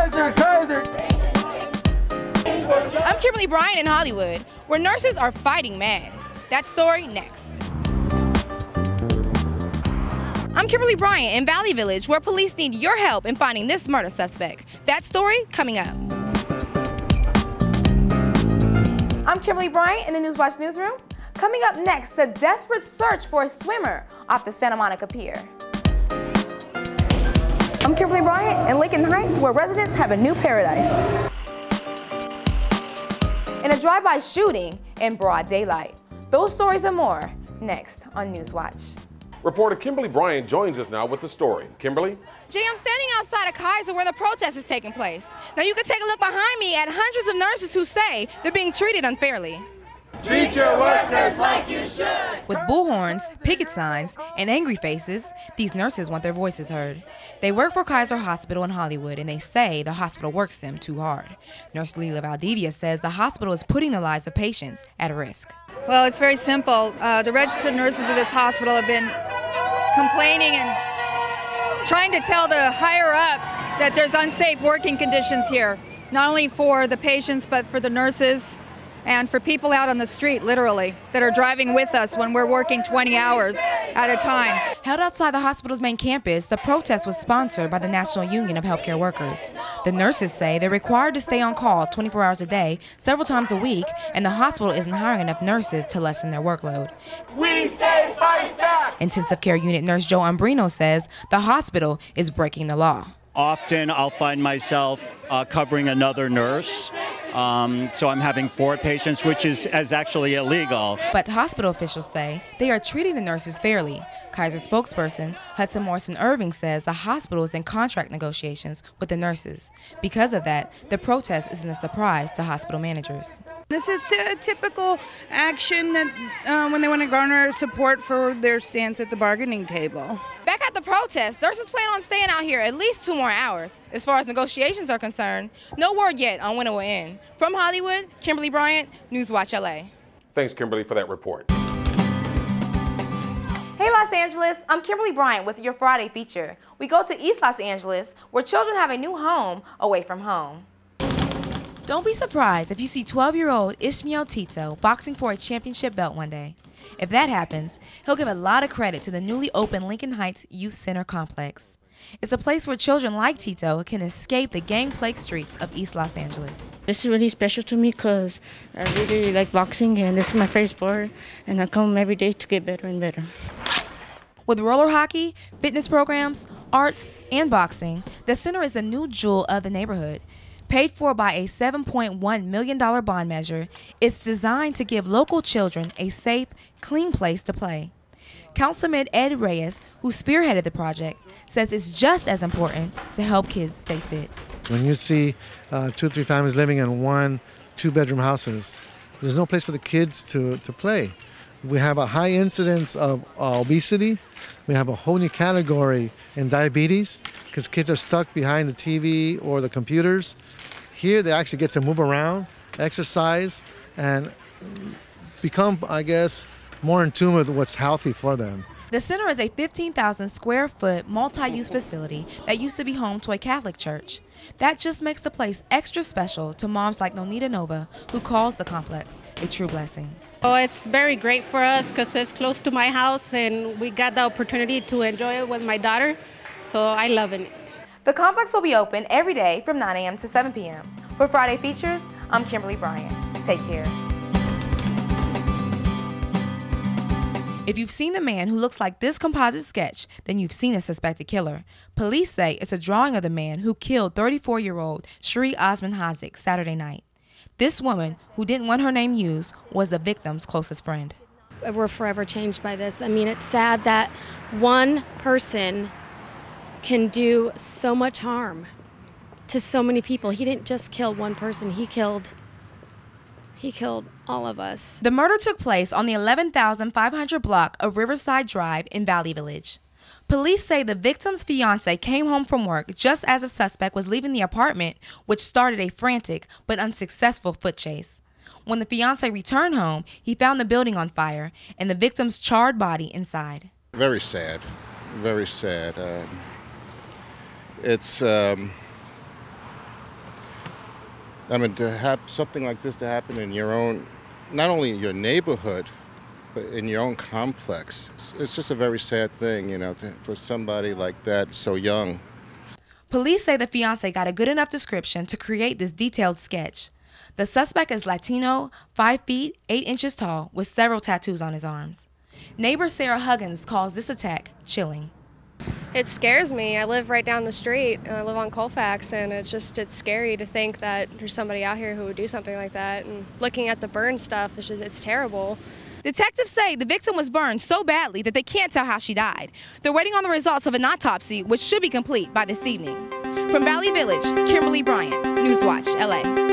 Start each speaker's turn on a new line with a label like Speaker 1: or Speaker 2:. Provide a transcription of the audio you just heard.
Speaker 1: I'm Kimberly Bryant in Hollywood, where nurses are fighting mad. That story next. I'm Kimberly Bryant in Valley Village, where police need your help in finding this murder suspect. That story coming up. I'm Kimberly Bryant in the NewsWatch newsroom. Coming up next, the desperate search for a swimmer off the Santa Monica Pier. I'm Kimberly Bryant in Lincoln Heights, where residents have a new paradise. In a drive-by shooting in broad daylight. Those stories and more next on NewsWatch.
Speaker 2: Reporter Kimberly Bryant joins us now with the story. Kimberly?
Speaker 1: Jay, I'm standing outside of Kaiser where the protest is taking place. Now you can take a look behind me at hundreds of nurses who say they're being treated unfairly.
Speaker 3: Treat your workers like you should.
Speaker 1: With bullhorns, picket signs, and angry faces, these nurses want their voices heard. They work for Kaiser Hospital in Hollywood, and they say the hospital works them too hard. Nurse Lolita Valdivia says the hospital is putting the lives of patients at risk.
Speaker 4: Well, it's very simple. The registered nurses of this hospital have been complaining and trying to tell the higher-ups that there's unsafe working conditions here, not only for the patients, but for the nurses and for people out on the street, literally, that are driving with us when we're working 20 hours at a time.
Speaker 1: Held outside the hospital's main campus, the protest was sponsored by the National Union of Healthcare Workers. The nurses say they're required to stay on call 24 hours a day, several times a week, and the hospital isn't hiring enough nurses to lessen their workload.
Speaker 3: We say fight back!
Speaker 1: Intensive care unit nurse Joe Umbrino says the hospital is breaking the law.
Speaker 5: Often I'll find myself covering another nurse. So I'm having 4 patients, which is actually illegal.
Speaker 1: But hospital officials say they are treating the nurses fairly. Kaiser spokesperson Hudson Morrison Irving says the hospital is in contract negotiations with the nurses. Because of that, the protest isn't a surprise to hospital managers.
Speaker 6: This is a typical action that when they want to garner support for their stance at the bargaining table.
Speaker 1: Back at the protest, nurses plan on staying out here at least 2 more hours. As far as negotiations are concerned, no word yet on when it will end. From Hollywood, Kimberly Bryant, NewsWatch LA.
Speaker 2: Thanks, Kimberly, for that report.
Speaker 1: Hey Los Angeles, I'm Kimberly Bryant with your Friday feature. We go to East Los Angeles, where children have a new home away from home. Don't be surprised if you see 12-year-old Ishmael Tito boxing for a championship belt one day. If that happens, he'll give a lot of credit to the newly opened Lincoln Heights Youth Center complex. It's a place where children like Tito can escape the gang-plagued streets of East Los Angeles.
Speaker 7: This is really special to me because I really like boxing, and this is my favorite sport, and I come every day to get better and better.
Speaker 1: With roller hockey, fitness programs, arts, and boxing, the center is a new jewel of the neighborhood. Paid for by a $7.1 million bond measure, it's designed to give local children a safe, clean place to play. Councilman Ed Reyes, who spearheaded the project, says it's just as important to help kids stay fit.
Speaker 8: When you see 2 or 3 families living in 1 2-bedroom houses, there's no place for the kids to play. We have a high incidence of obesity. We have a whole new category in diabetes because kids are stuck behind the TV or the computers. Here they actually get to move around, exercise, and become, I guess, more in tune with what's healthy for them.
Speaker 1: The center is a 15,000 square foot multi-use facility that used to be home to a Catholic church. That just makes the place extra special to moms like Nonita Nova, who calls the complex a true blessing.
Speaker 9: Oh, it's very great for us because it's close to my house and we got the opportunity to enjoy it with my daughter, so I love it.
Speaker 1: The complex will be open every day from 9 a.m. to 7 p.m. For Friday Features, I'm Kimberly Bryant. Take care. If you've seen the man who looks like this composite sketch, then you've seen a suspected killer. Police say it's a drawing of the man who killed 34-year-old Sheree Osman Hazik Saturday night. This woman, who didn't want her name used, was the victim's closest friend.
Speaker 10: We're forever changed by this. I mean, it's sad that one person can do so much harm to so many people. He didn't just kill one person, he killed all of us.
Speaker 1: The murder took place on the 11,500 block of Riverside Drive in Valley Village. Police say the victim's fiance came home from work just as the suspect was leaving the apartment, which started a frantic but unsuccessful foot chase. When the fiance returned home, he found the building on fire and the victim's charred body inside.
Speaker 11: Very sad, very sad. It's I mean, to have something like this to happen in your own, not only in your neighborhood, but in your own complex, it's just a very sad thing, you know, for somebody like that so young.
Speaker 1: Police say the fiancé got a good enough description to create this detailed sketch. The suspect is Latino, 5 feet, 8 inches tall, with several tattoos on his arms. Neighbor Sarah Huggins calls this attack chilling.
Speaker 12: It scares me. I live right down the street. I live on Colfax, and it's scary to think that there's somebody out here who would do something like that. And looking at the burn stuff, it's terrible.
Speaker 1: Detectives say the victim was burned so badly that they can't tell how she died. They're waiting on the results of an autopsy, which should be complete by this evening. From Valley Village, Kimberly Bryant, NewsWatch, LA.